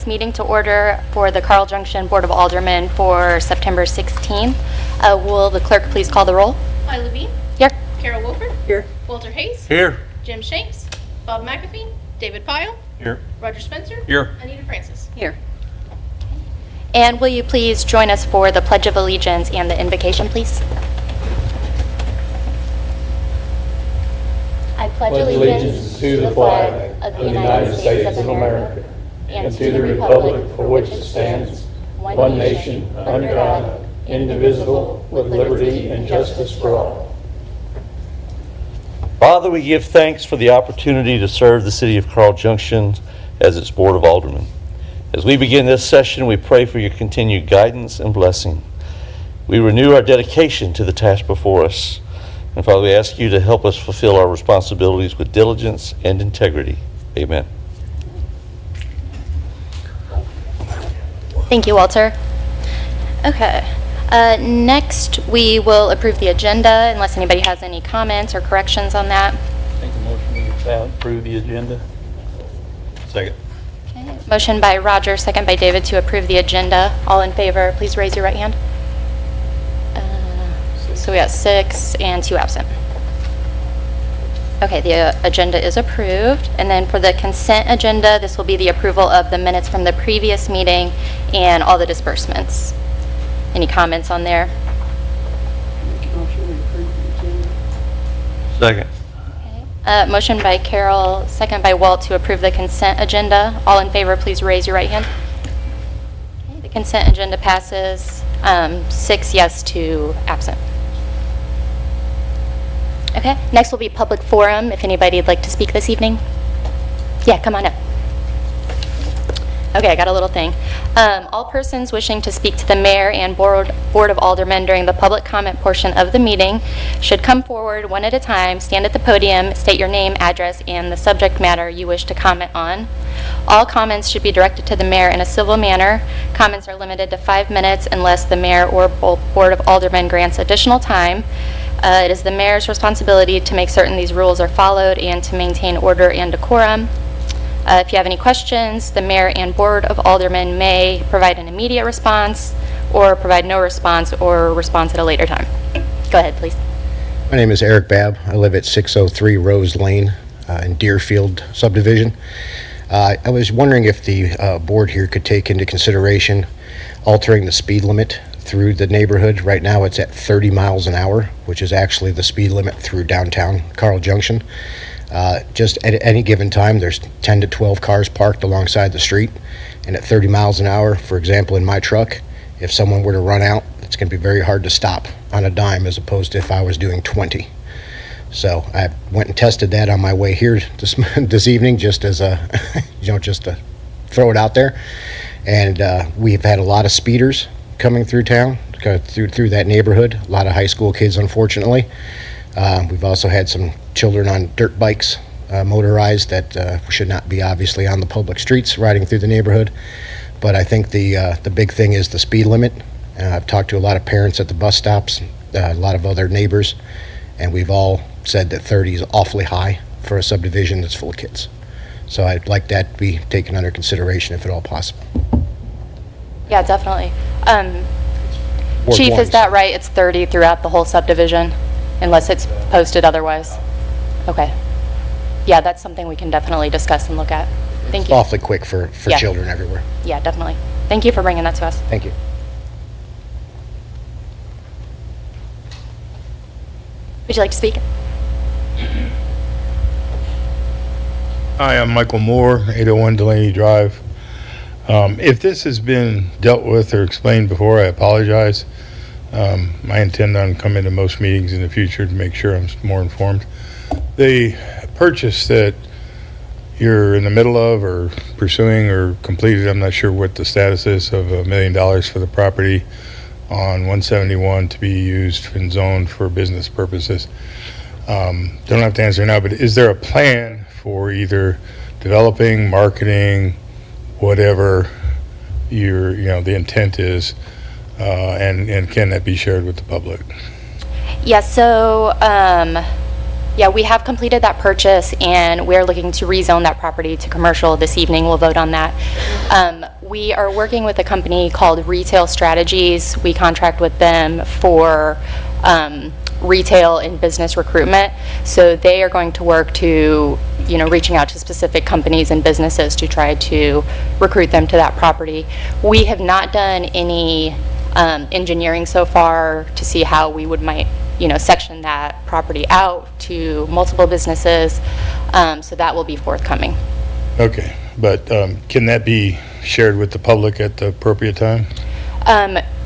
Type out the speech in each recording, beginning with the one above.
Meeting to order for the Carl Junction Board of Aldermen for September 16th. Will the clerk please call the roll? Hi, Levine. Here. Carol Wolford. Here. Walter Hayes. Here. Jim Shanks. Bob McAfee. David Pyle. Here. Roger Spencer. Here. Anita Francis. Here. And will you please join us for the Pledge of Allegiance and the invocation, please? I pledge allegiance to the flag of the United States of America and to the republic for which it stands, one nation, under God, indivisible, with liberty and justice for all. Father, we give thanks for the opportunity to serve the city of Carl Junction as its Board of Aldermen. As we begin this session, we pray for your continued guidance and blessing. We renew our dedication to the task before us. And Father, we ask you to help us fulfill our responsibilities with diligence and integrity. Amen. Thank you, Walter. Okay. Next, we will approve the agenda unless anybody has any comments or corrections on that. Make a motion to approve the agenda. Second. Okay. Motion by Roger, second by David to approve the agenda. All in favor, please raise your right hand. So we got 6 and 2 absent. Okay, the agenda is approved. And then for the consent agenda, this will be the approval of the minutes from the previous meeting and all the disbursements. Any comments on there? Second. Okay. Motion by Carol, second by Walt to approve the consent agenda. All in favor, please raise your right hand. Okay, the consent agenda passes 6 yes, 2 absent. Okay, next will be public forum, if anybody would like to speak this evening. Yeah, come on up. Okay, I got a little thing. All persons wishing to speak to the mayor and Board of Aldermen during the public comment portion of the meeting should come forward one at a time, stand at the podium, state your name, address, and the subject matter you wish to comment on. All comments should be directed to the mayor in a civil manner. Comments are limited to 5 minutes unless the mayor or Board of Aldermen grants additional time. It is the mayor's responsibility to make certain these rules are followed and to maintain order and decorum. If you have any questions, the mayor and Board of Aldermen may provide an immediate response or provide no response or response at a later time. Go ahead, please. My name is Eric Babb. I live at 603 Rose Lane in Deerfield subdivision. I was wondering if the board here could take into consideration altering the speed limit through the neighborhood. Right now it's at 30 miles an hour, which is actually the speed limit through downtown Carl Junction. Just at any given time, there's 10 to 12 cars parked alongside the street. And at 30 miles an hour, for example, in my truck, if someone were to run out, it's going to be very hard to stop on a dime as opposed to if I was doing 20. So I went and tested that on my way here this evening, just as a, just to throw it out there. And we've had a lot of speeders coming through town, through that neighborhood. A lot of high school kids, unfortunately. We've also had some children on dirt bikes, motorized, that should not be obviously on the public streets riding through the neighborhood. But I think the big thing is the speed limit. I've talked to a lot of parents at the bus stops, a lot of other neighbors, and we've all said that 30 is awfully high for a subdivision that's full of kids. So I'd like that to be taken under consideration if at all possible. Yeah, definitely. Ward Chief, one. is that right? It's 30 throughout the whole subdivision, unless it's posted otherwise? Okay. Yeah, that's something we can definitely discuss and look at. Thank you. Awfully quick for Yeah. children everywhere. Yeah, definitely. Thank you for bringing that to us. Thank you. Would you like to speak? Hi, I'm Michael Moore, 801 Delaney Drive. If this has been dealt with or explained before, I apologize. I intend on coming to most meetings in the future to make sure I'm more informed. The purchase that you're in the middle of or pursuing or completed, I'm not sure what the status is, of $1 million for the property on 171 to be used and zoned for business purposes. Don't have to answer now, but is there a plan for either developing, marketing, whatever the intent is, and can that be shared with the public? Yeah, so Yeah, we have completed that purchase, and we're looking to rezone that property to commercial this evening. We'll vote on that. We are working with a company called Retail Strategies. We contract with them for retail and business recruitment. So they are going to work to, reaching out to specific companies and businesses to try to recruit them to that property. We have not done any engineering so far to see how we might section that property out to multiple businesses. So that will be forthcoming. Okay, but can that be shared with the public at the appropriate time?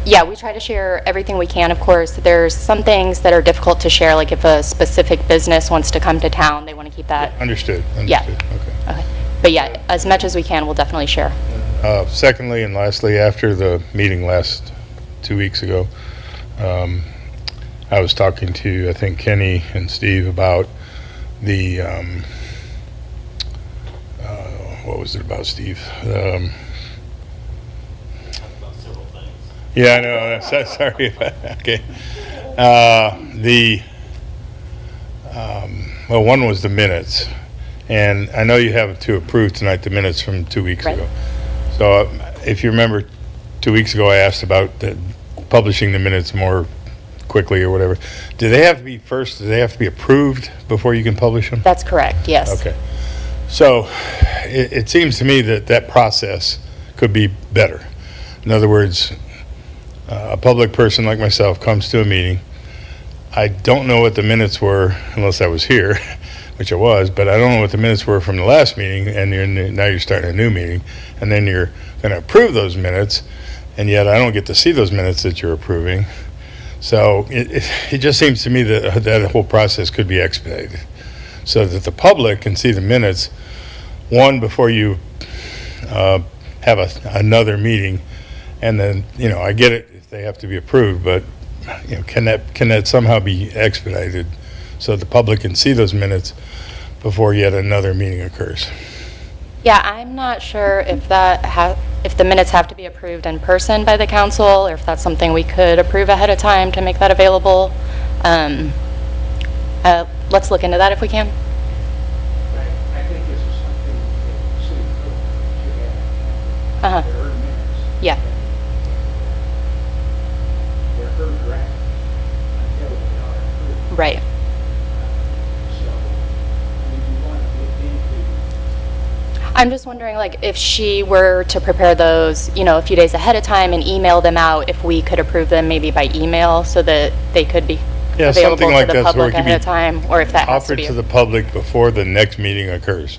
Yeah, we try to share everything we can, of course. There's some things that are difficult to share, like if a specific business wants to come to town, they want to keep that. Understood. Yeah. Okay. Okay. But yeah, as much as we can, we'll definitely share. Secondly and lastly, after the meeting last 2 weeks ago, I was talking to, I think, Kenny and Steve about the, what was it about, Steve? Yeah, I know. Sorry. Okay. Well, one was the minutes, and I know you have to approve tonight the minutes from 2 weeks Right. ago. So if you remember, 2 weeks ago I asked about publishing the minutes more quickly or whatever. Do they have to be first? Do they have to be approved before you can publish them? That's correct, yes. Okay. So it seems to me that that process could be better. In other words, a public person like myself comes to a meeting. I don't know what the minutes were unless I was here, which I was, but I don't know what the minutes were from the last meeting, and now you're starting a new meeting, and then you're going to approve those minutes, and yet I don't get to see those minutes that you're approving. So it just seems to me that that whole process could be expedited so that the public can see the minutes, one, before you have another meeting, and then, I get it if they have to be approved, but, can that somehow be expedited so the public can see those minutes before yet another meeting occurs? Yeah, I'm not sure if if the minutes have to be approved in person by the council, or if that's something we could approve ahead of time to make that available. Let's look into that if we can. I think this is something that the city code should have. Uh-huh. There are minutes. Yeah. They're her draft until they are approved. Right. So, you want to look into, I'm just wondering, like, if she were to prepare those, a few days ahead of time and email them out, if we could approve them maybe by email so that they could be Yeah, available something to like the that, so public it could ahead of be time, or if that has to offered be. to the public before the next meeting occurs.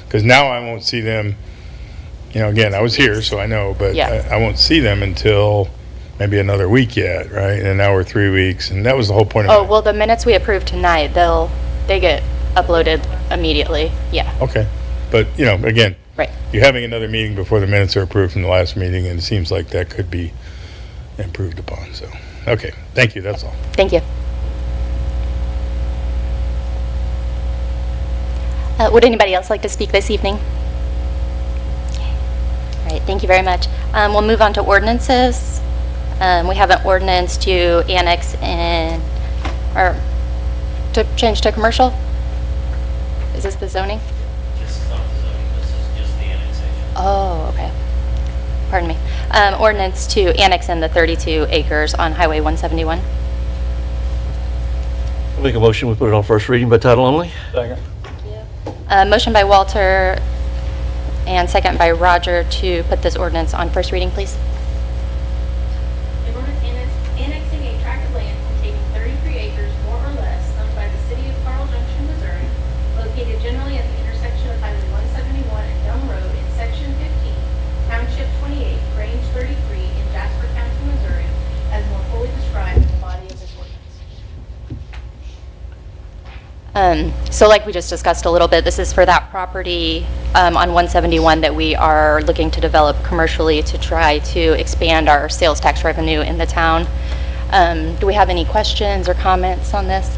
Because now I won't see them, again, I was here, so I know, but Yeah. I won't see them until maybe another week yet, right? And now we're 3 weeks, and that was the whole point of Oh, well, the minutes we approved tonight, they get uploaded immediately. Yeah, Okay, but, again, right. you're having another meeting before the minutes are approved from the last meeting, and it seems like that could be improved upon, so, okay, thank you, that's all. Thank you. Would anybody else like to speak this evening? All right, thank you very much. We'll move on to ordinances. We have an ordinance to annex or to change to commercial. Is this the zoning? This is not the zoning, this is just the annexation. Oh, okay. Pardon me. Ordinance to annex in the 32 acres on Highway 171. I'll make a motion, we put it on first reading by title only. second. Motion by Walter and second by Roger to put this ordinance on first reading, please. An ordinance annexing a tract of land containing 33 acres more or less owned by the city of Carl Junction, Missouri, located generally at the intersection of Highway 171 and Dome Road in Section 15, Township 28, Range 33 in Jasper County, Missouri, as more fully described in the body of this ordinance. So like we just discussed a little bit, this is for that property on 171 that we are looking to develop commercially to try to expand our sales tax revenue in the town. Do we have any questions or comments on this?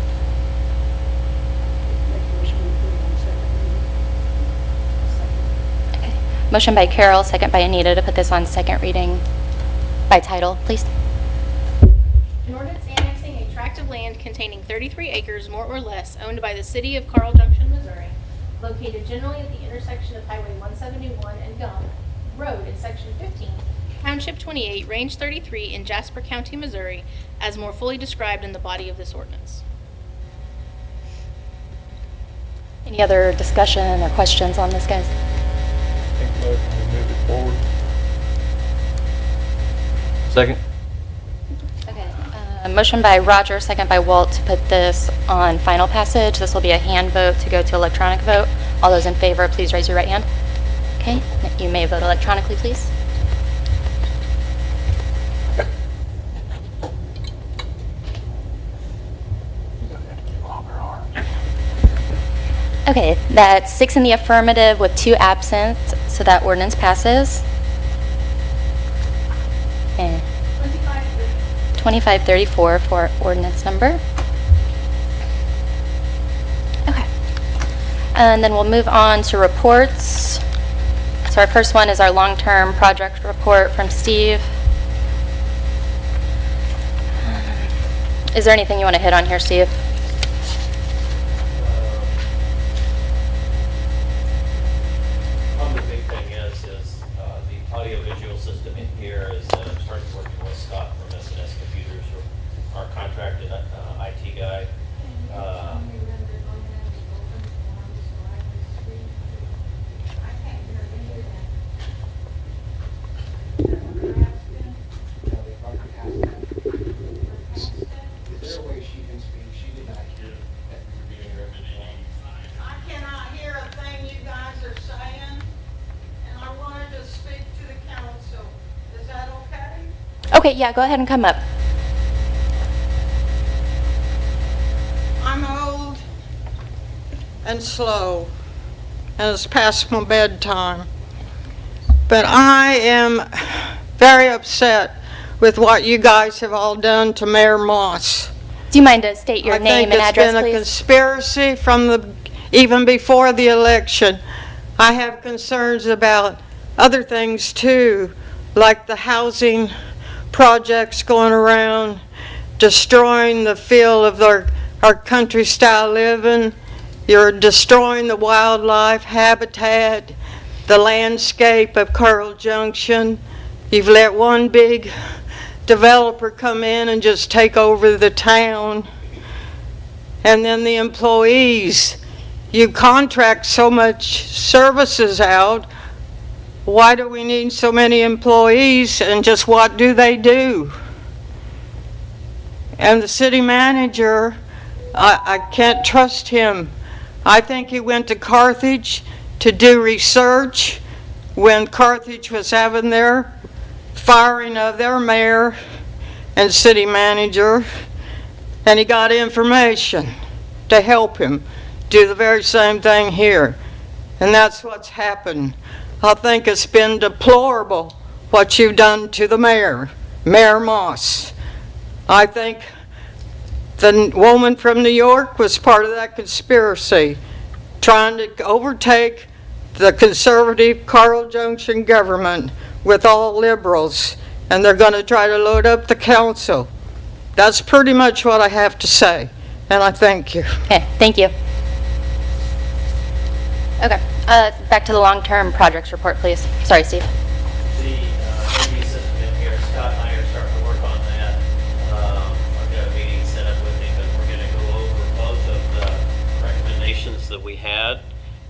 Okay. Motion by Carol, second by Anita to put this on second reading by title, please. An ordinance annexing a tract tract of land containing 33 acres more or less owned by the city of Carl Junction, Missouri, located generally at the intersection of Highway 171 and Gum Road in Section 15, Township 28, Range 33 in Jasper County, Missouri, as more fully described in the body of this ordinance. Any other discussion or questions on this, guys? Make a motion to move it forward. Second? Okay. Motion by Roger, second by Walt to put this on final passage. This will be a hand vote to go to electronic vote. All those in favor, please raise your right hand. Okay, you may vote electronically, please. Okay, that's 6 in the affirmative with 2 absent, so that ordinance passes. Okay. 2534 for ordinance number. Okay. And then we'll move on to reports. So our first one is our long-term project report from Steve. Is there anything you want to hit on here, Steve? One of the big thing is the audio-visual system in here is starting working with Scott from SNS Computers, our contracted IT guy. I cannot hear a thing you guys are saying, and I wanted to speak to the council. Is that okay? Okay, yeah, go ahead and come up. I'm old and slow, and it's past my bedtime. But I am very upset with what you guys have all done to Mayor Moss. Do you mind to state your name and address, I think it's been a please? conspiracy from even before the election. I have concerns about other things too, like the housing projects going around, destroying the feel of our country style living. You're destroying the wildlife habitat, the landscape of Carl Junction. You've let one big developer come in and just take over the town. And then the employees, you contract so much services out. Why do we need so many employees, and just what do they do? And the city manager, I can't trust him. I think he went to Carthage to do research when Carthage was having their firing of their mayor and city manager, and he got information to help him do the very same thing here. And that's what's happened. I think it's been deplorable what you've done to the mayor, Mayor Moss. I think the woman from New York was part of that conspiracy, trying to overtake the conservative Carl Junction government with all liberals, and they're going to try to load up the council. That's pretty much what I have to say, and I thank you. Okay, thank you. Okay, back to the long-term projects report, please. Sorry, Steve. The AV system in here, Scott and I are starting to work on that. I've got a meeting set up with him, and we're going to go over both of the recommendations that we had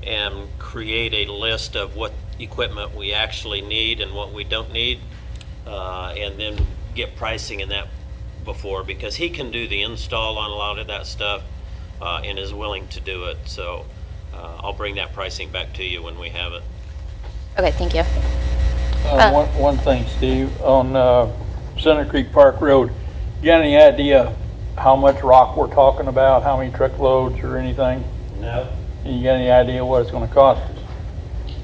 and create a list of what equipment we actually need and what we don't need, and then get pricing in that before, because he can do the install on a lot of that stuff and is willing to do it. So I'll bring that pricing back to you when we have it. Okay, thank you. One thing, Steve, on Center Creek Park Road, you got any idea how much rock we're talking about, how many truckloads or anything? No, You got any idea what it's gonna cost?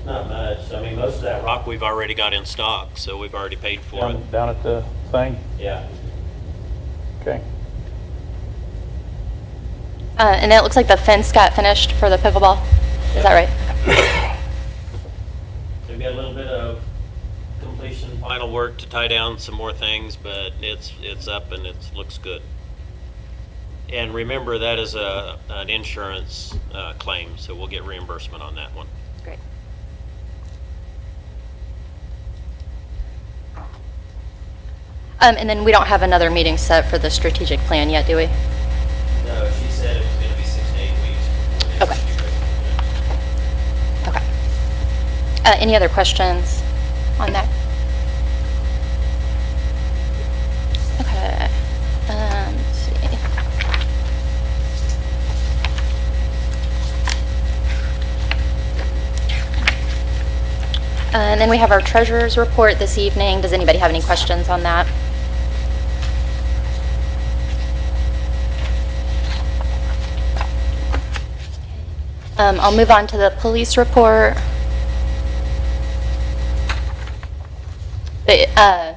not much. I mean, most of that rock we've already got in stock, so we've already paid for it. Down at the thing? Yeah. Okay. And it looks like the fence got finished for the pickleball. Is that right? We've got a little bit of completion, final work to tie down some more things, but it's up and it looks good. And remember, that is an insurance claim, so we'll get reimbursement on that one. Great. And then we don't have another meeting set for the strategic plan yet, do we? No, she said it was going to be 6 to 8 weeks. Okay. Okay. Any other questions on that? Okay. Let's see. And then we have our treasurer's report this evening. Does anybody have any questions on that? I'll move on to the police report.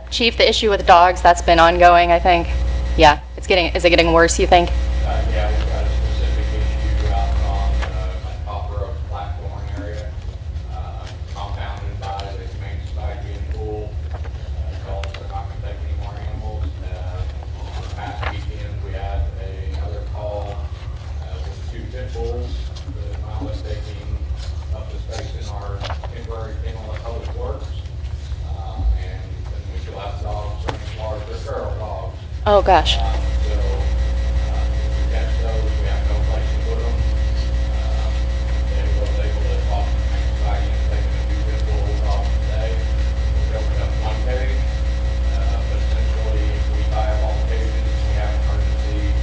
Chief, the issue with dogs, that's been ongoing, I think. Yeah, is it getting worse, you think? Yeah, we've got a specific issue out on the Top Road platform area, compounded by the Humane Society and pool. Calls they're not going to take any more animals. On the past weekend, we had another call with 2 pit bulls that wound up taking up the space in our temporary kennel at Public Works. And then we still have dogs running large, they're feral dogs. Oh, gosh. So, we catch those, we have no place to put them. They was able to talk to the Humane Society and taking a few pit bulls off today. We opened up 1 cage, but essentially, if we tie up all the cages, we have an emergency,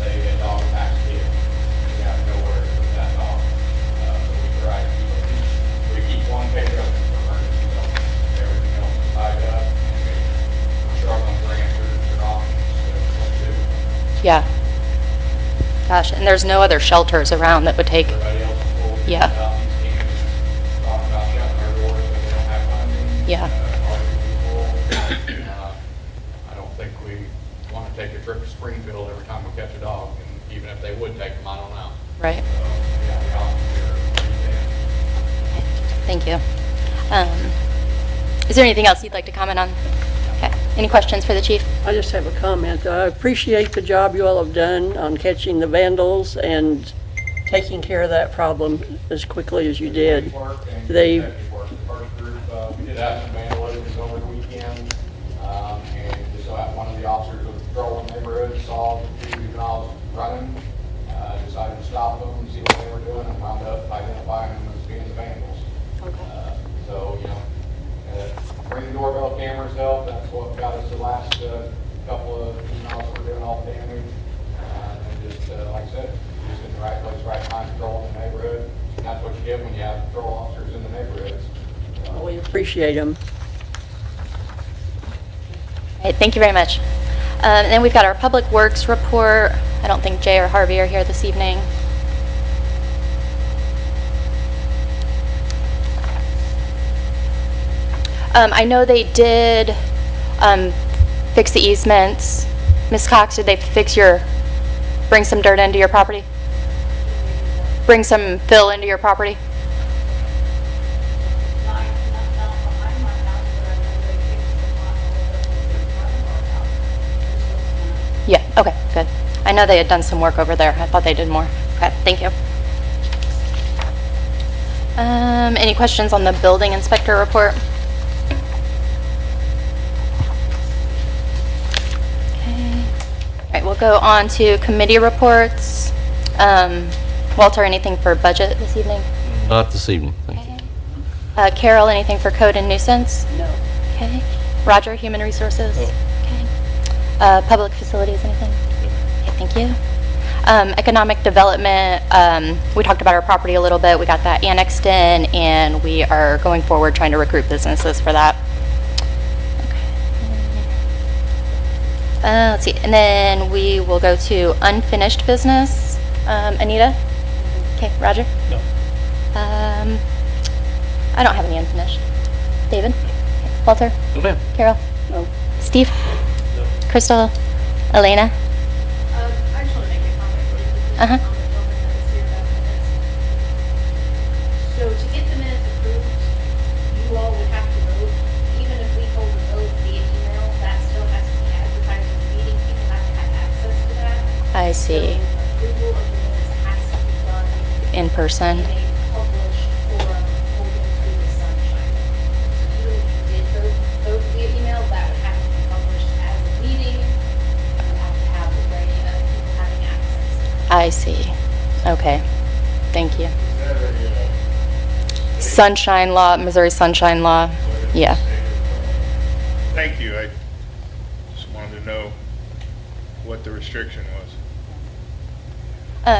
say a dog attacks a kid, we have nowhere to put that dog. So we try to keep 1 cage open for emergency dogs. Everything else is tied up, and we're struggling for answers or options, so what to do. Yeah. Gosh, and there's no other shelters around that would take, Everybody else is full. Yeah. These teams talking about shutting their doors when they don't have funding. Yeah. I don't think we want to take a trip to Springfield every time we catch a dog, and even if they would take them, I don't know. right? So, yeah, the options are pretty thin. Thank you. Is there anything else you'd like to comment on? Okay. Any questions for the chief? I just have a comment. I appreciate the job you all have done on catching the vandals and taking care of that problem as quickly as you did. Work and They- detective work. The first group, we did have some vandalism over the weekend, and just so one of the officers was patrolling the neighborhood, saw the 2 juveniles running, decided to stop them, see what they were doing, and wound up identifying them as being the vandals. So, ring doorbell cameras help, that's what got us the last couple of juveniles that were doing all the damage. And just, like I said, just in the right place, right time, patrolling the neighborhood. And that's what you get when you have patrol officers in the neighborhoods. We appreciate them. All right, thank you very much. And then we've got our Public Works report. I don't think Jay or Harvey are here this evening. I know they did fix the easements. Ms. Cox, did they bring some dirt into your property? Bring some fill into your property? Yeah, okay, good. I know they had done some work over there. I thought they did more. Okay, thank you. Any questions on the building inspector report? Okay. All right, we'll go on to committee reports. Walter, anything for budget this evening? Not this evening, thank you. Carol, anything for code and nuisance? No. Okay. Roger, human resources? No. Okay. Public facilities, anything? Okay, thank you. Economic development, we talked about our property a little bit. We got that annexed in, and we are going forward trying to recruit businesses for that. Okay. Let's see, and then we will go to unfinished business. Anita? Okay, Roger? No. I don't have any unfinished. David? Okay. Walter? No, ma'am. Carol? No. Steve? Crystal? Elena? I just want to make a comment really quickly Uh-huh. on the gentleman that was here about minutes. So to get the minutes approved, you all would have to vote. Even if we hold a vote via email, that still has to be advertised in the meeting. People have to have access to that. I I see. So approval of the minutes has to be done In person. in a published forum open to the sunshine. So even if you did vote via email, that would have to be published as a meeting. You would have to have a way of people having access. I see. Okay. Thank you. Sunshine law, Missouri Sunshine Law. Yeah. Thank you. I just wanted to know what the restriction was.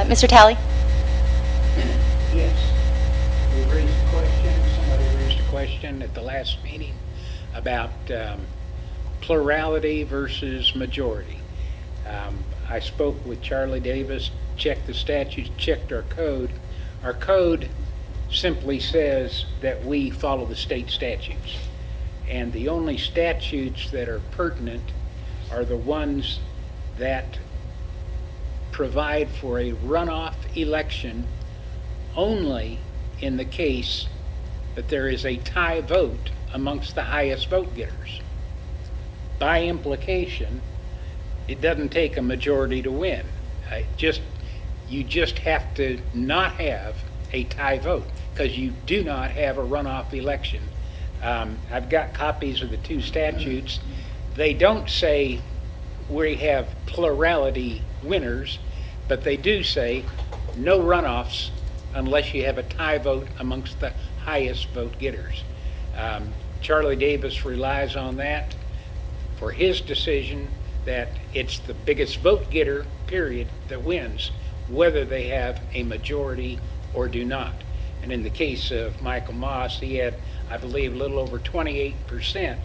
Mr. Talley? Yes. We raised a question, somebody raised a question at the last meeting about plurality versus majority. I spoke with Charlie Davis, checked the statutes, checked our code. Our code simply says that we follow the state statutes. And the only statutes that are pertinent are the ones that provide for a runoff election only in the case that there is a tie vote amongst the highest vote getters. By implication, it doesn't take a majority to win. You just have to not have a tie vote because you do not have a runoff election. I've got copies of the two statutes. They don't say we have plurality winners, but they do say no runoffs unless you have a tie vote amongst the highest vote getters. Charlie Davis relies on that for his decision that it's the biggest vote getter, period, that wins, whether they have a majority or do not. And in the case of Michael Moss, he had, I believe, a little over 28%,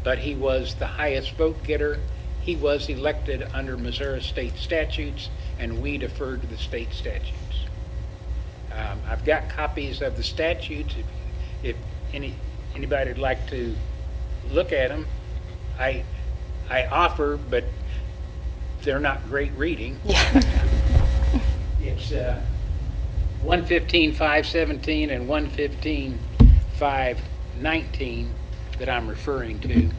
but he was the highest vote getter. He was elected under Missouri state statutes, and we deferred to the state statutes. I've got copies of the statutes. If anybody would like to look at them, I offer, but they're not great reading. Yeah. It's 115.517 and 115.519 that I'm referring to.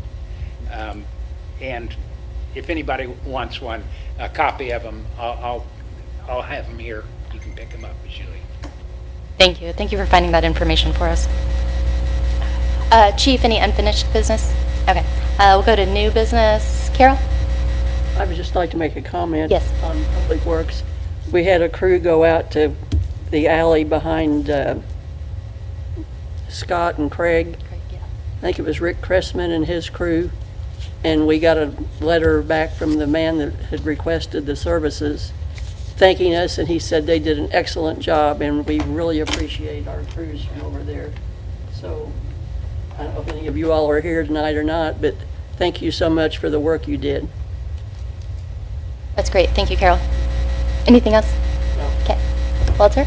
And if anybody wants one, a copy of them, I'll have them here. You can pick them up as you leave. Thank you. Thank you for finding that information for us. Chief, any unfinished business? Okay. We'll go to new business. Carol? I would just like to make a comment. Yes. On Public Works. We had a crew go out to the alley behind Scott and Craig. I think it was Rick Cressman and his crew. And we got a letter back from the man that had requested the services, thanking us, and he said they did an excellent job, and we really appreciate our crews from over there. So, I don't know if any of you all are here tonight or not, but thank you so much for the work you did. That's great. Thank you, Carol. Anything else? No. Okay. Walter?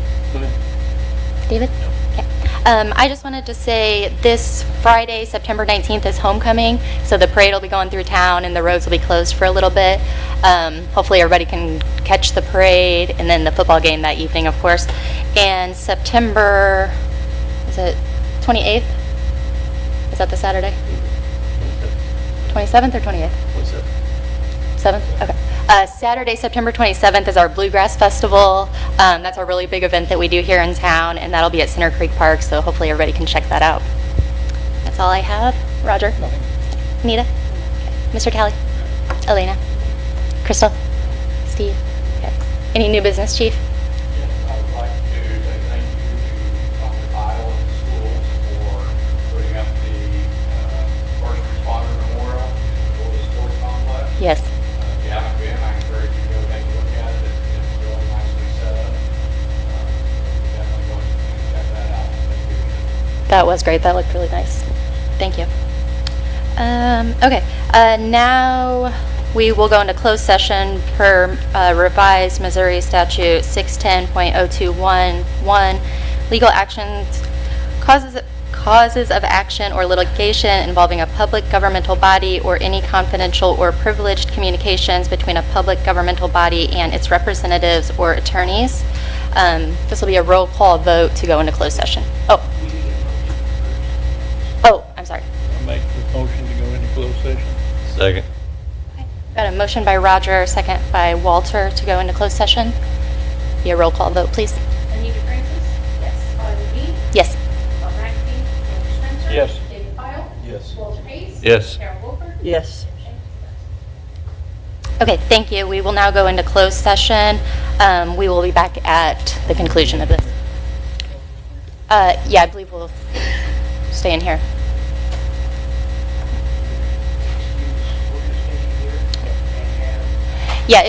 David? Okay. I just wanted to say this Friday, September 19th is homecoming, so the parade will be going through town and the roads will be closed for a little bit. Hopefully everybody can catch the parade and then the football game that evening, of course. And September, is it 28th? Is that the Saturday? 27th or 28th? 7th? Okay. Saturday, September 27th is our Bluegrass Festival. That's a really big event that we do here in town, and that'll be at Center Creek Park, so hopefully everybody can check that out. That's all I have. Roger? Anita? Okay. Mr. Talley? Elena? Crystal? Steve? Okay. Any new business, Chief? Yes, I would like to say thank you to Dr. Kyle and the schools for putting up the first responder memorial in the old sports complex. Yes. If you haven't been, I encourage you to go take a look at it. It's really nicely set up. Definitely go and check that out. Thank you. That was great. That looked really nice. Thank you. Okay. Now we will go into closed session per revised Missouri Statute 610.021, legal actions, causes of action or litigation involving a public governmental body or any confidential or privileged communications between a public governmental body and its representatives or attorneys. This will be a roll call vote to go into closed session. Oh, I'm sorry. I'll make the motion to go into closed session. Second. Got a motion by Roger, second by Walter to go into closed session. Be a roll call vote, please. Anita Francis? Yes. Tyler Dean? Yes. Bob McAfee? Andrew Spencer? Yes. David Pyle? Yes. Walter Hayes? Yes. Carol Wolford? Yes. Okay, thank you. We will now go into closed session. We will be back at the conclusion of this. Yeah, I believe we'll stay in here. Yeah.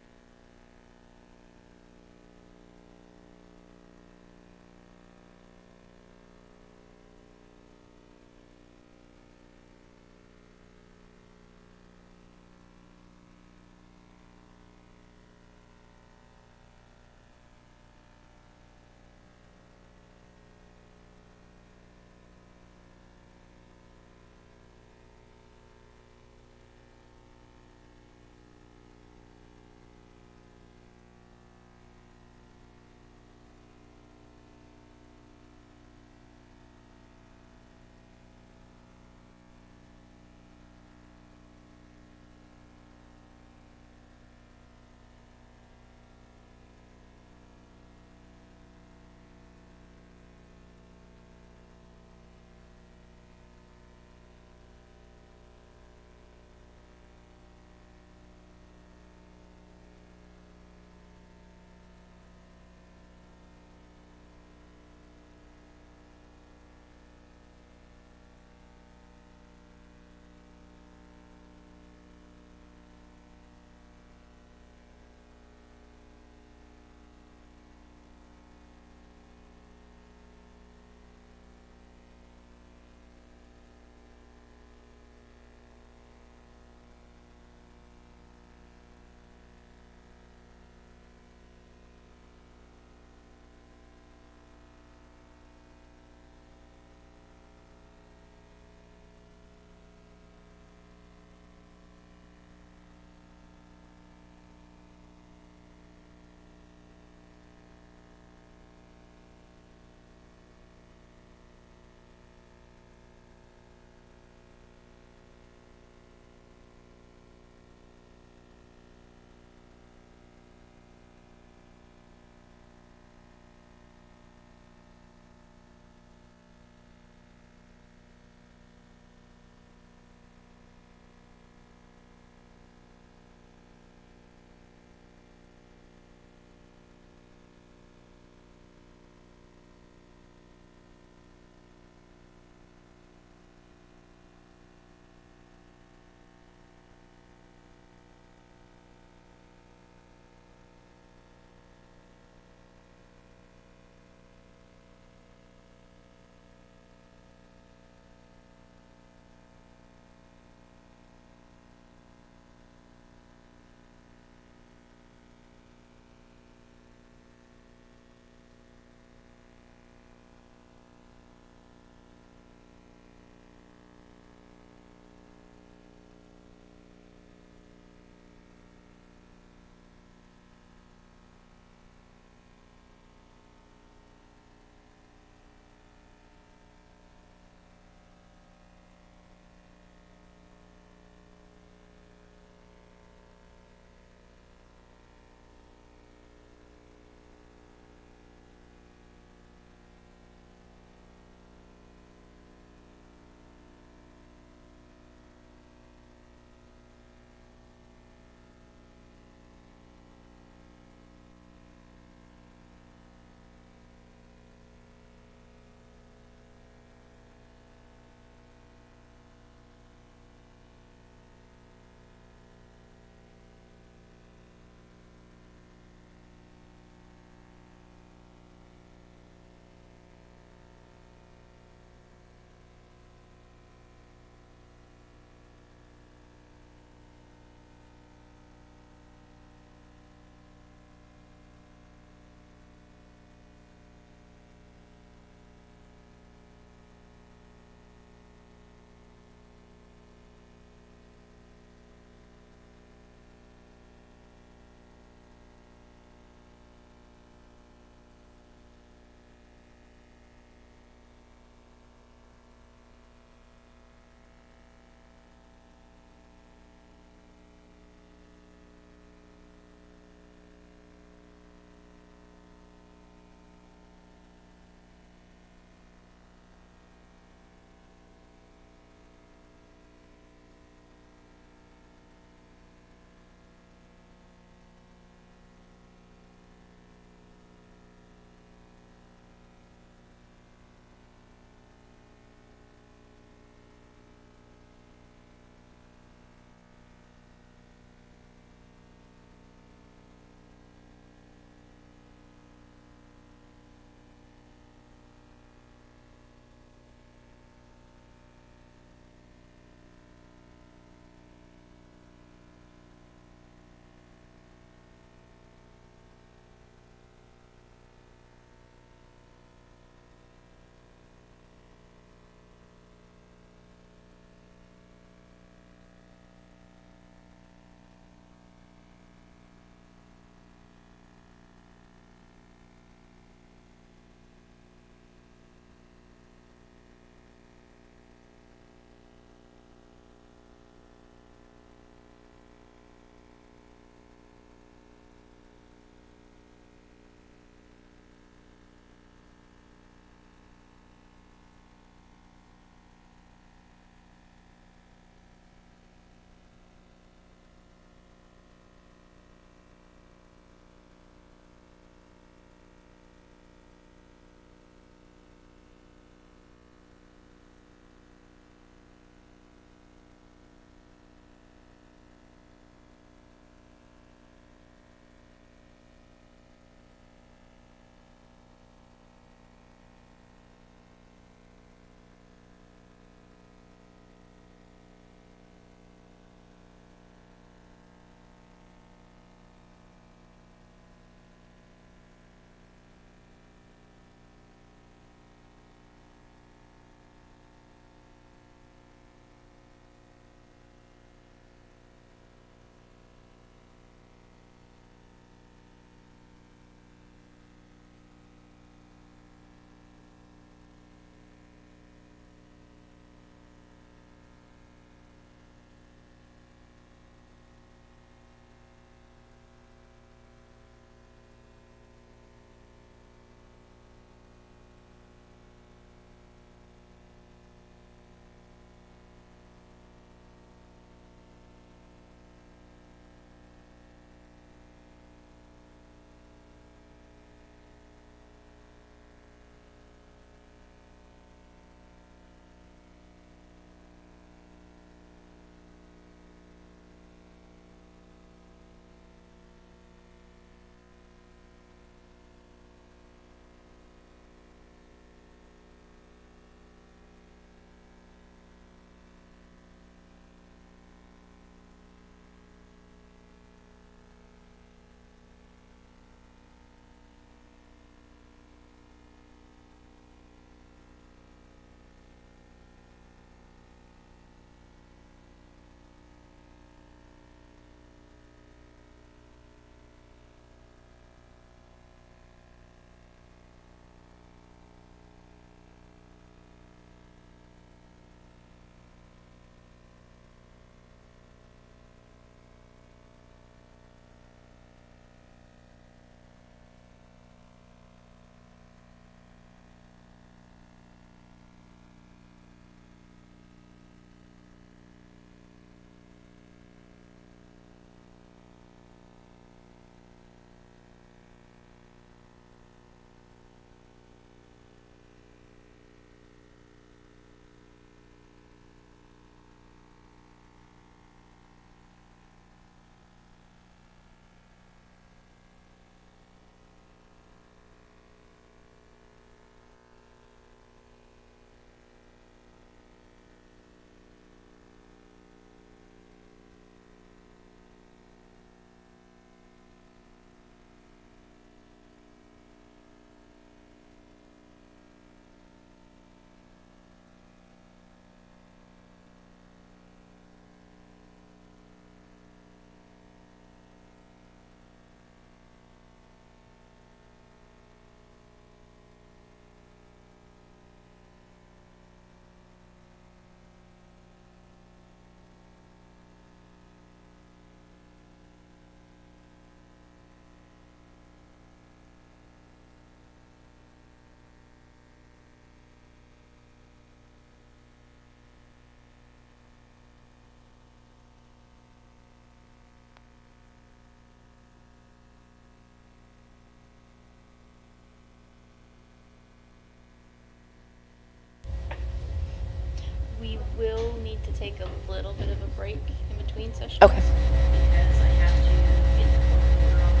to take a little bit of a break in between sessions. Okay. Because I have to get the court order on the,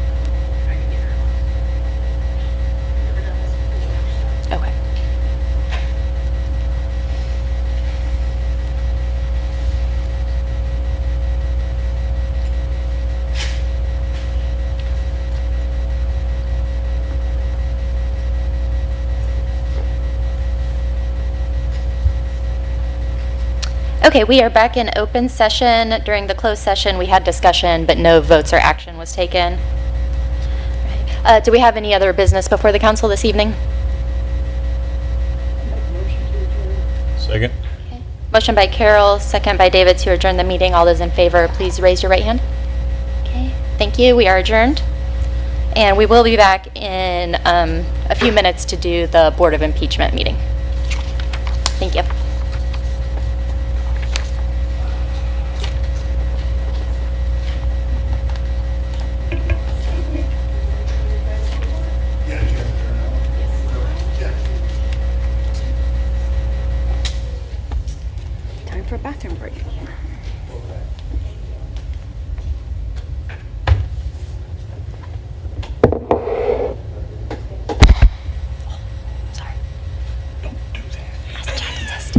try to get her on. Never done this before, so. Okay. Okay, we are back in open session. During the closed session, we had discussion, but no votes or action was taken. Do we have any other business before the council this evening? Second. Motion by Carol, second by David to adjourn the meeting. All those in favor, please raise your right hand. Okay, thank you. We are adjourned. And we will be back in a few minutes to do the Board of Impeachment meeting. Thank you. Time for a bathroom break. Sorry. Don't do that. Test.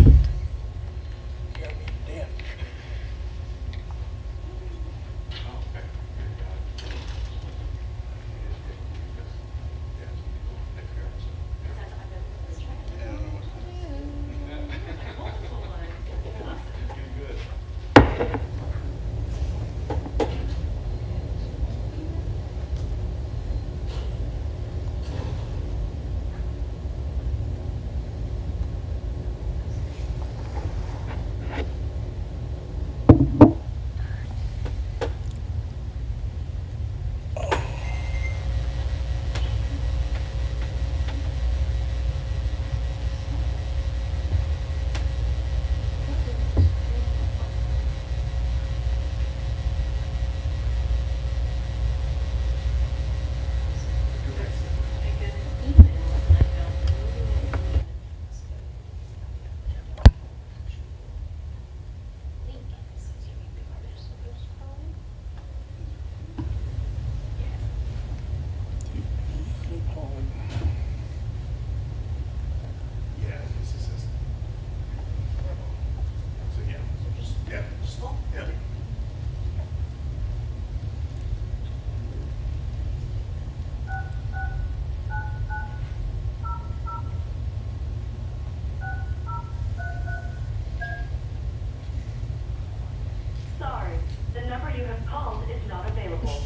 Sorry, the number you have called is not available.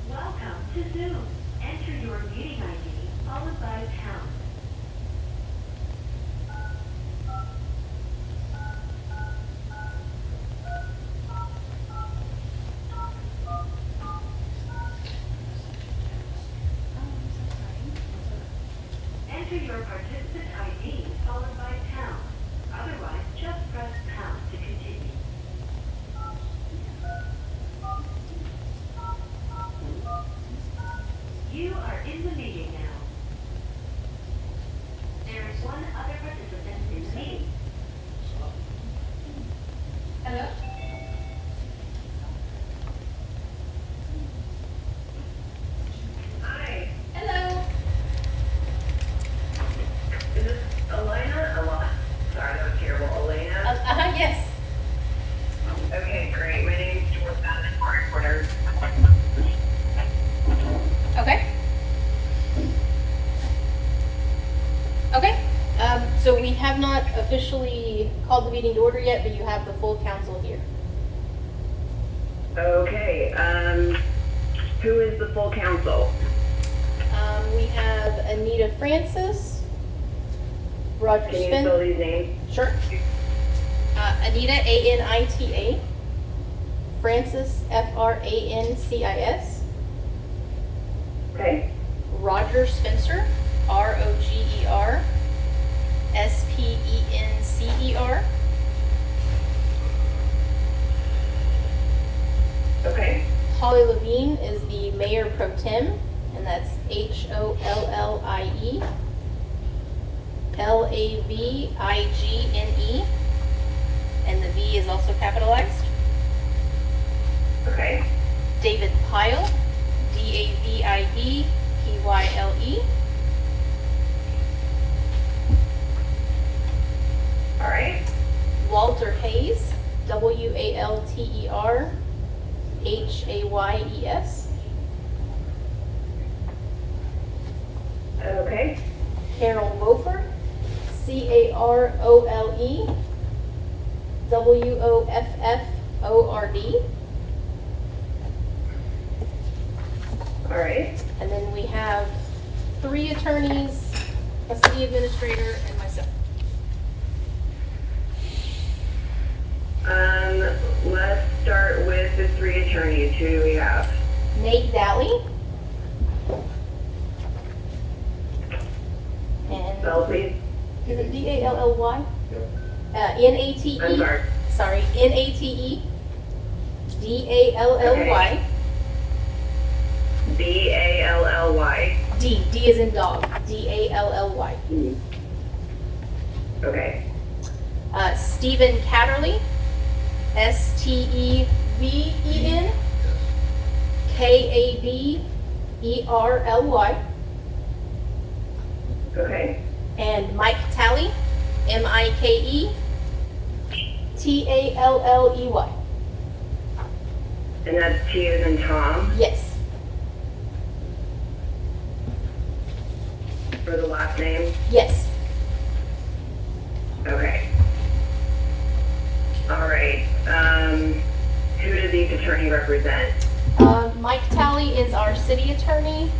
Welcome to Zoom. Enter your meeting ID followed by pound. Enter your participant ID followed by pound. Otherwise, just press pound to continue. You are in the meeting now. There is one other participant in the meeting. Hello? Hi. Hello. Is this Elena? Sorry, that was terrible. Elena? Yes. Okay, great. My name's Jordan. I'm a reporter. Okay. Okay. So we have not officially called the meeting to order yet, but you have the full council here. Okay, who is the full council? We have Anita Francis, Roger Can you spell Spin. these names? Sure. Anita, A-N-I-T-A. Francis, F-R-A-N-C-I-S. Okay. Roger Spencer, R-O-G-E-R, S-P-E-N-C-E-R. Troy Levine is the mayor pro tem, and that's Hollie Lavigene, and the V is also capitalized. Okay. David Pyle, DavidPyle. All right. Walter Hayes, WalterHayes. Okay. Carol Wofford, CarolWofford. All right. And then we have 3 attorneys, a city administrator, and myself. Let's start with the 3 attorneys. Who do we have? Nate Daly. And Spell, please. is it Dally? Nate. I'm sorry. Sorry, Nate. Dally. Bally. D is in dog. Dally. Okay. Stephen Catterley. Steven Kaberly. Okay. And Mike Talley. Miketalley. And that's T as in Tom Yes. for the last name. Yes. Okay. All right. Who does each attorney represent? Mike Talley is our city attorney.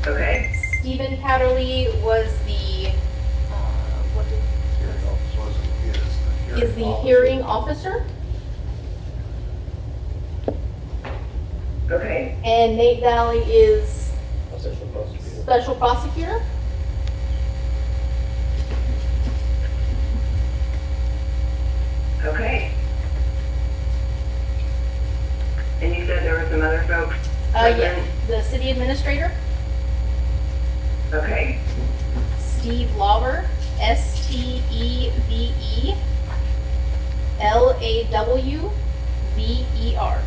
Okay. Stephen Catterley was the, is the hearing officer. Okay. And Nate Daly is special prosecutor. Okay. And you said there were some other folks? Yeah, the city administrator, Okay. Steve Lawver, Stevelawver. Lawver.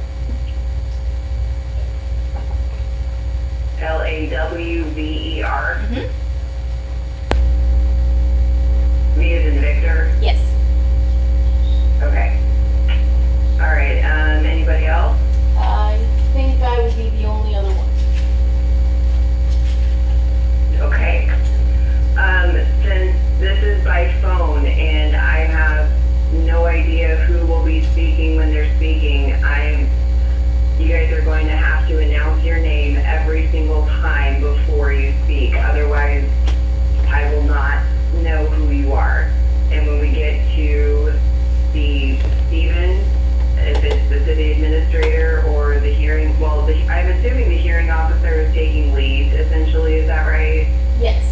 Mhm. V as in Victor. Yes. Okay. All right. Anybody else? I think I would be the only other one. Okay. Since this is by phone and I have no idea who will be speaking when they're speaking, you guys are going to have to announce your name every single time before you speak. Otherwise, I will not know who you are. And when we get to the Stephen, if it's the city administrator or the hearing, well, I'm assuming the hearing officer is taking lead, essentially, is that right? Yes.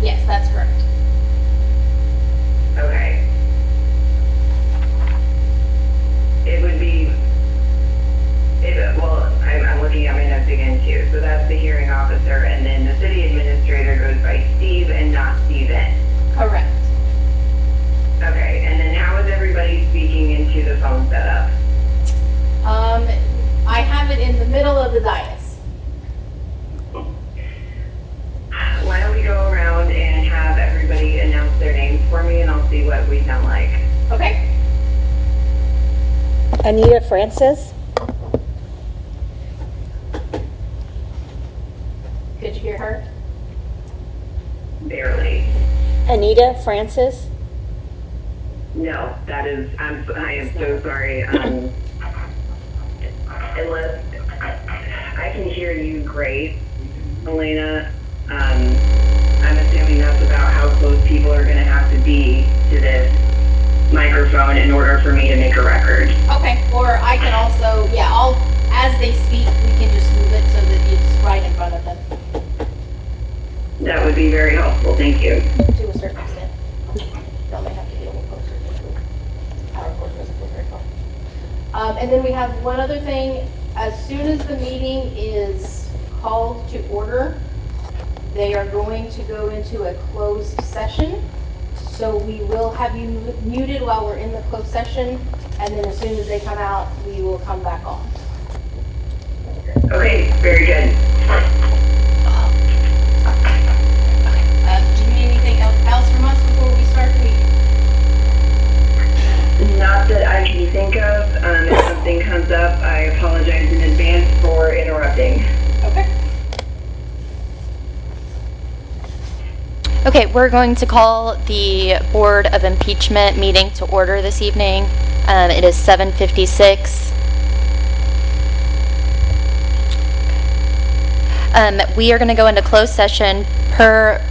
Yes, that's correct. Okay. It would be, well, I'm looking at my notes again too. So that's the hearing officer, and then the city administrator goes by Steve and not Steven. Correct. Okay, and then how is everybody speaking into the phone setup? I have it in the middle of the dais. Why don't we go around and have everybody announce their names for me, and I'll see what we sound like. Okay. Anita Francis, Could you hear her? Barely. Anita Francis, No, I am so sorry. Unless I can hear you great, Elena. I'm assuming that's about how close people are going to have to be to this microphone in order for me to make a record. Okay. Or I can also, as they speak, we can just move it so that it's right in front of them That would be very helpful. Thank you. to a certain extent. Y'all may have to be a little closer. have one other thing. As soon as the meeting is called to order, they are going to go into a closed session. So we will have you muted while we're in the closed session, and then as soon as they come out, we will come back on. Okay, very good. Do you need anything else from us before we start the meeting? Not that I can think of. If something comes up, I apologize in advance for interrupting. Okay. Okay, we're going to call the Board of Impeachment meeting to order this evening. It is 7:56. We are going to go into closed session per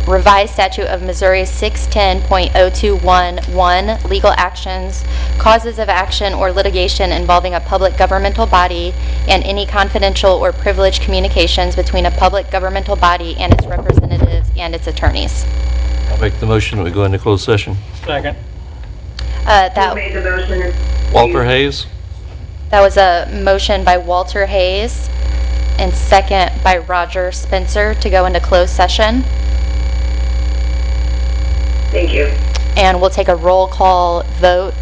revised statute of Missouri 610.0211, legal actions, causes of action or litigation involving a public governmental body, and any confidential or privileged communications between a public governmental body and its representatives and its attorneys. I'll make the motion that we go into closed session. Second. Who made the motion? Walter Hayes? That was a motion by Walter Hayes and second by Roger Spencer to go into closed session. Thank you. And we'll take a roll call vote,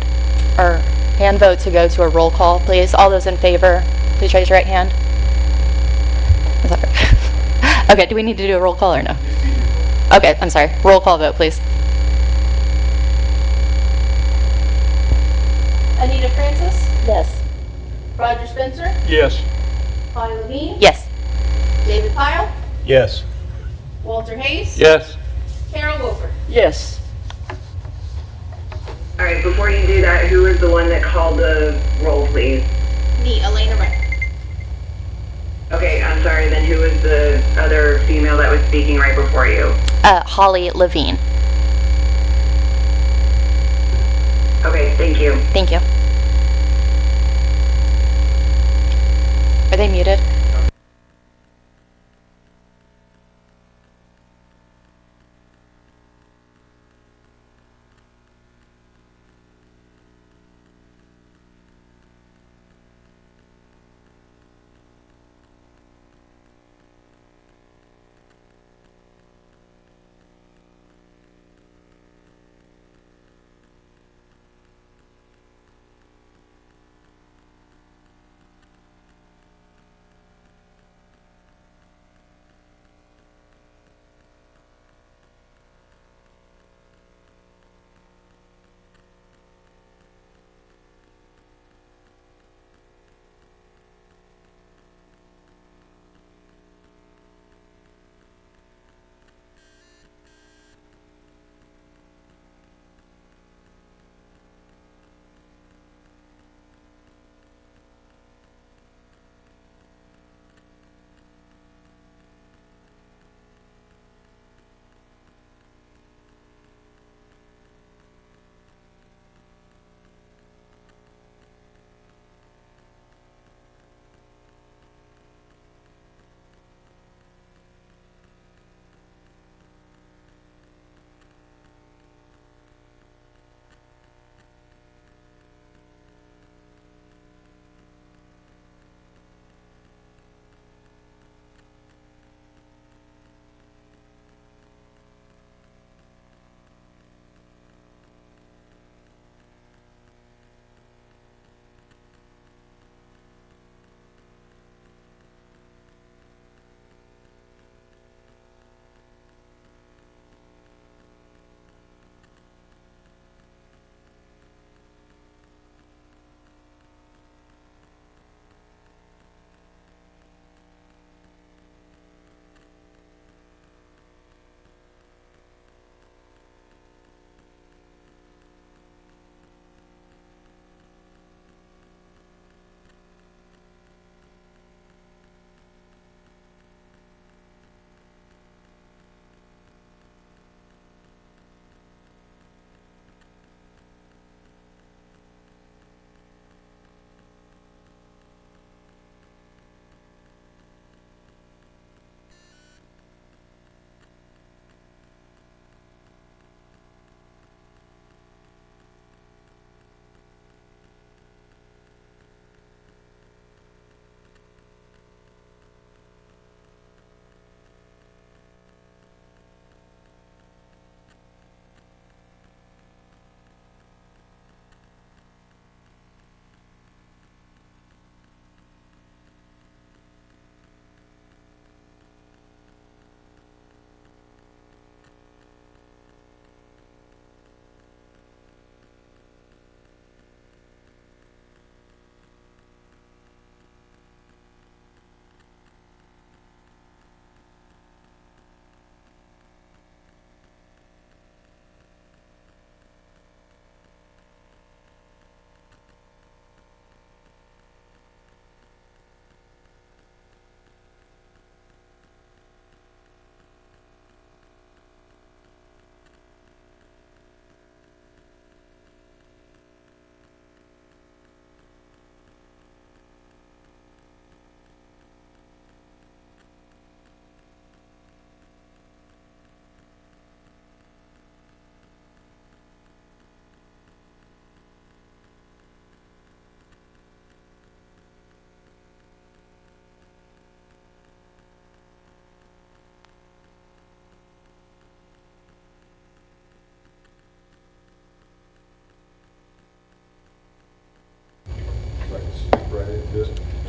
or hand vote to go to a roll call, please. All those in favor, please raise your right hand. Is that right? Okay, do we need to do a roll call or no? Okay, I'm sorry. Roll call vote, please. Anita Francis, Yes. Roger Spencer, Yes. Polly Levine, Yes. David Pyle, Yes. Walter Hayes, Yes. Carol Wolford. Yes. All right, before you do that, who is the one that called the roll, please? Me, Elena Wright. Okay, I'm sorry, then who was the other female that was speaking right before you? Holly Levine. Okay, thank you. Thank you. Are they muted?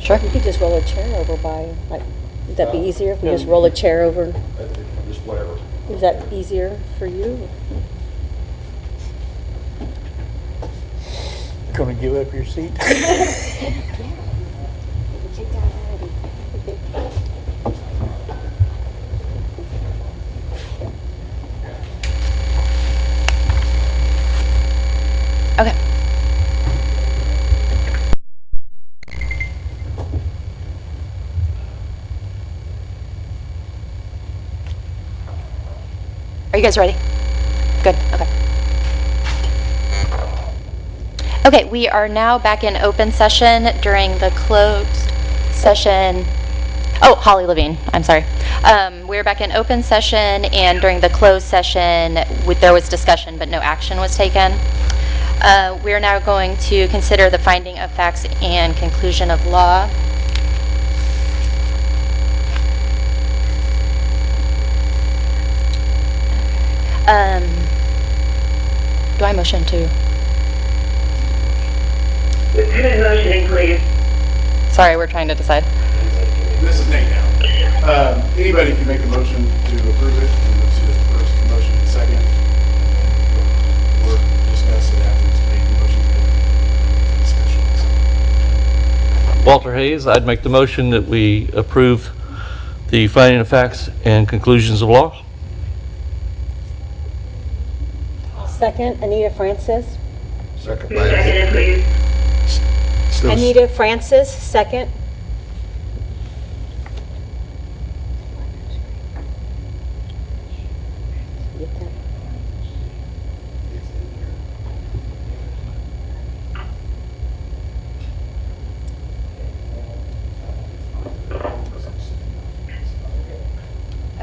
Sure. You could just roll a chair over by, like, would that be easier if we just roll a chair over? Just whatever. Is that easier for you? Gonna give up your seat? Okay. Are you guys ready? Good, okay. Okay, we are now back in open session during the closed session. Oh, Holly Levine, I'm sorry. We're back in open session, and during the closed session, there was discussion, but no action was taken. We are now going to consider the finding of facts and conclusion of law. Do I motion to? Who's motioning, please? Sorry, we're trying to decide. This is Nate now. Anybody can make a motion to approve it, and let's do the first motion and second, and then we'll discuss it after it's made, the motion's made for discussion. Walter Hayes, I'd make the motion that we approve the finding of facts and conclusions of law. Second, Anita Francis. Who's seconded, please? Anita Francis, second.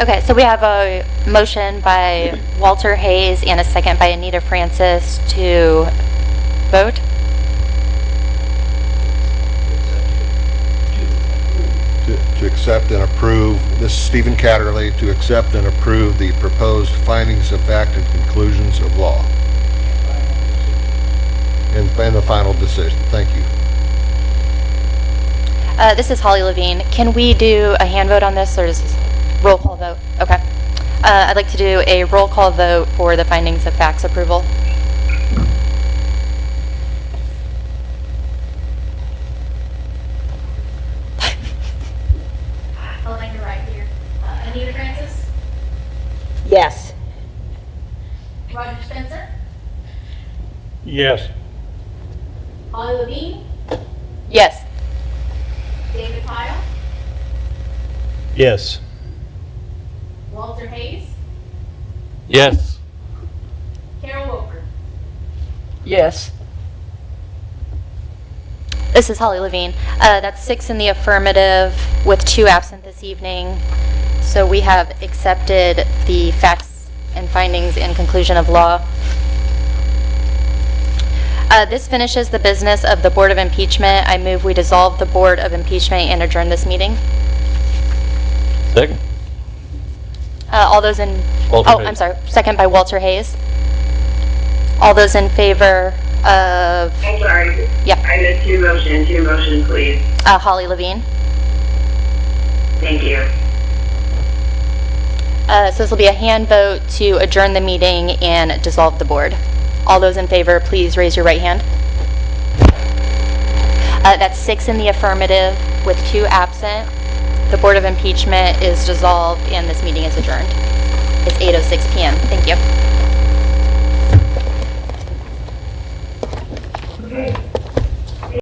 Okay, so we have a motion by Walter Hayes and a second by Anita Francis to vote. To accept and approve, this is Stephen Catterley, to accept and approve the proposed findings of fact and conclusions of law. And the final decision. Thank you. This is Holly Levine. Can we do a hand vote on this, or is this roll call vote? Okay. I'd like to do a roll call vote for the findings of facts approval. I'll line your right here. Anita Francis, Yes. Roger Spencer, Yes. Holly Levine, Yes. David Pyle, Yes. Walter Hayes, Yes. Carol Wilford. Yes. This is Holly Levine. That's 6 in the affirmative with 2 absent this evening. So we have accepted the facts and findings and conclusion of law. This finishes the business of the Board of Impeachment. I move we dissolve the Board of Impeachment and adjourn this meeting. Second. All those in... Walter Oh, Hayes. I'm sorry. Second by Walter Hayes. All those in favor of... I'm sorry. Yep. I missed two motions, please. Holly Levine. Thank you. So this will be a hand vote to adjourn the meeting and dissolve the board. All those in favor, please raise your right hand. That's 6 in the affirmative with 2 absent. The Board of Impeachment is dissolved and this meeting is adjourned. It's 8:06 p.m. Thank you.